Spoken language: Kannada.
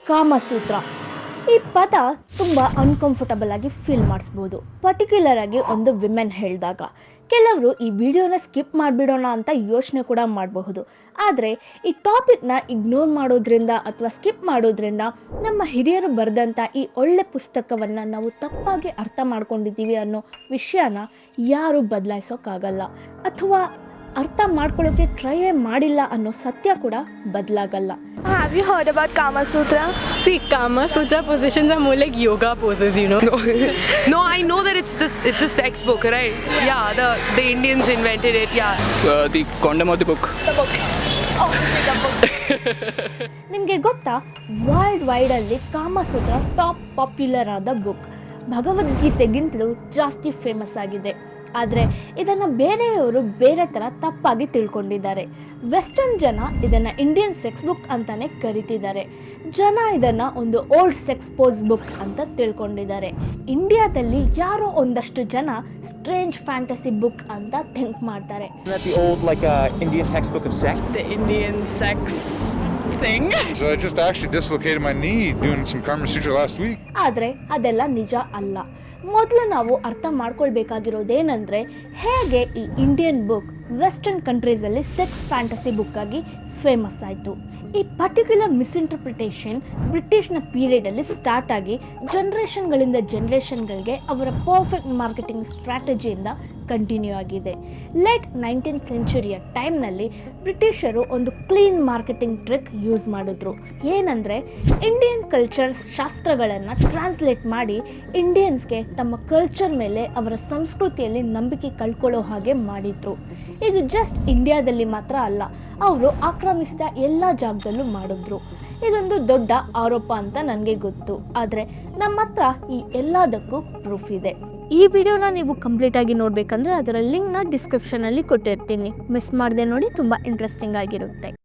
ಕಾಮಸೂತ್ರ ಈ ಪದ ತುಂಬ ಅನ್ಕಂಫರ್ಟಬಲ್ ಆಗಿ ಫೀಲ್ ಮಾಡಿಸ್ಬೋದು. ಪರ್ಟಿಕ್ಯುಲರ್ ಆಗಿ ಒಂದು ವಿಮೆನ್ ಹೇಳಿದಾಗ ಕೆಲವರು ಈ ವಿಡಿಯೋನ ಸ್ಕಿಪ್ ಮಾಡಿಬಿಡೋಣ ಅಂತ ಯೋಚನೆ ಕೂಡ ಮಾಡಬಹುದು. ಆದರೆ ಈ ಟಾಪಿಕ್ನ ಇಗ್ನೋರ್ ಮಾಡೋದ್ರಿಂದ ಅಥವಾ ಸ್ಕಿಪ್ ಮಾಡೋದ್ರಿಂದ ನಮ್ಮ ಹಿರಿಯರು ಬರೆದಂಥ ಈ ಒಳ್ಳೆ ಪುಸ್ತಕವನ್ನು ನಾವು ತಪ್ಪಾಗಿ ಅರ್ಥ ಮಾಡ್ಕೊಂಡಿದ್ದೀವಿ ಅನ್ನೋ ವಿಷಯನ ಯಾರೂ ಬದಲಾಯಿಸೋಕ್ಕಾಗಲ್ಲ, ಅಥವಾ ಅರ್ಥ ಮಾಡ್ಕೊಳ್ಳೋಕ್ಕೆ ಟ್ರೈಯೇ ಮಾಡಿಲ್ಲ ಅನ್ನೋ ಸತ್ಯ ಕೂಡ ಬದಲಾಗಲ್ಲ. Have you heard about Kama Sutra? See, Kama Sutra positions are more like yoga poses, you know. No, I know that it's a sex book, right? Yeah, the Indians invented it. Yeah. The condom of the book. The book. The book. ನಿಮಗೆ ಗೊತ್ತಾ, ವರ್ಲ್ಡ್ ವೈಡಲ್ಲಿ ಕಾಮಸೂತ್ರ ಟಾಪ್ ಪಾಪ್ಯುಲರ್ ಆದ ಬುಕ್. ಭಗವದ್ಗೀತೆಗಿಂತಲೂ ಜಾಸ್ತಿ ಫೇಮಸ್ ಆಗಿದೆ. ಆದರೆ ಇದನ್ನು ಬೇರೆಯವರು ಬೇರೆ ಥರ ತಪ್ಪಾಗಿ ತಿಳ್ಕೊಂಡಿದ್ದಾರೆ. ವೆಸ್ಟರ್ನ್ ಜನ ಇದನ್ನು ಇಂಡಿಯನ್ ಸೆಕ್ಸ್ ಬುಕ್ ಅಂತಲೇ ಕರಿತಿದ್ದಾರೆ. ಜನ ಇದನ್ನು ಒಂದು ಓಲ್ಡ್ ಸೆಕ್ಸ್ ಪೋಸ್ ಬುಕ್ ಅಂತ ತಿಳ್ಕೊಂಡಿದ್ದಾರೆ. ಇಂಡಿಯಾದಲ್ಲಿ ಯಾರೋ ಒಂದಷ್ಟು ಜನ ಸ್ಟ್ರೇಂಜ್ ಫ್ಯಾಂಟಸಿ ಬುಕ್ ಅಂತ ಥಿಂಕ್ ಮಾಡ್ತಾರೆ. The old Indian textbook of sex. The Indian sex thing. So I just actually dislocated my knee doing some Kama Sutra last week. ಆದರೆ ಅದೆಲ್ಲ ನಿಜ ಅಲ್ಲ. ಮೊದಲು ನಾವು ಅರ್ಥ ಮಾಡ್ಕೊಳ್ಬೇಕಾಗಿರೋದೇನೆಂದರೆ, ಹೇಗೆ ಈ ಇಂಡಿಯನ್ ಬುಕ್ ವೆಸ್ಟರ್ನ್ ಕಂಟ್ರೀಸಲ್ಲಿ ಸೆಕ್ಸ್ ಫ್ಯಾಂಟಸಿ ಬುಕ್ ಆಗಿ ಫೇಮಸ್ ಆಯಿತು. ಈ ಪರ್ಟಿಕ್ಯುಲರ್ ಮಿಸ್ಇಂಟರ್ಪ್ರಿಟೇಷನ್ ಬ್ರಿಟಿಷ್ನ ಪೀರಿಯಡಲ್ಲಿ ಸ್ಟಾರ್ಟ್ ಆಗಿ ಜನ್ರೇಷನ್ಗಳಿಂದ ಜನ್ರೇಷನ್ಗಳಿಗೆ ಅವರ ಪರ್ಫೆಕ್ಟ್ ಮಾರ್ಕೆಟಿಂಗ್ ಸ್ಟ್ರಾಟಜಿಯಿಂದ ಕಂಟಿನ್ಯೂ ಆಗಿದೆ. ಲೇಟ್ 19th ಸೆಂಚುರಿಯ ಟೈಮ್ನಲ್ಲಿ ಬ್ರಿಟಿಷರು ಒಂದು ಕ್ಲೀನ್ ಮಾರ್ಕೆಟಿಂಗ್ ಟ್ರಿಕ್ ಯೂಸ್ ಮಾಡಿದ್ರು. ಏನಂದರೆ, ಇಂಡಿಯನ್ ಕಲ್ಚರ್ ಶಾಸ್ತ್ರಗಳನ್ನು ಟ್ರಾನ್ಸ್ಲೇಟ್ ಮಾಡಿ ಇಂಡಿಯನ್ಸ್ಗೆ ತಮ್ಮ ಕಲ್ಚರ್ ಮೇಲೆ ಅವರ ಸಂಸ್ಕೃತಿಯಲ್ಲಿ ನಂಬಿಕೆ ಕಳ್ಕೊಳ್ಳೋ ಹಾಗೆ ಮಾಡಿದ್ರು. ಇದು ಜಸ್ಟ್ ಇಂಡಿಯಾದಲ್ಲಿ ಮಾತ್ರ ಅಲ್ಲ, ಅವರು ಆಕ್ರಮಿಸಿದ ಎಲ್ಲ ಜಾಗದಲ್ಲೂ ಮಾಡಿದ್ರು. ಇದೊಂದು ದೊಡ್ಡ ಆರೋಪ ಅಂತ ನನಗೆ ಗೊತ್ತು, ಆದರೆ ನಮ್ಮ ಹತ್ರ ಈ ಎಲ್ಲದಕ್ಕೂ ಪ್ರೂಫ್ ಇದೆ. ಈ ವಿಡಿಯೋನ ನೀವು ಕಂಪ್ಲೀಟಾಗಿ ನೋಡಬೇಕಂದ್ರೆ ಅದರ ಲಿಂಕ್ನ ಡಿಸ್ಕ್ರಿಪ್ಷನಲ್ಲಿ ಕೊಟ್ಟಿರ್ತೀನಿ. ಮಿಸ್ ಮಾಡದೆ ನೋಡಿ, ತುಂಬ ಇಂಟ್ರೆಸ್ಟಿಂಗ್ ಆಗಿರುತ್ತೆ.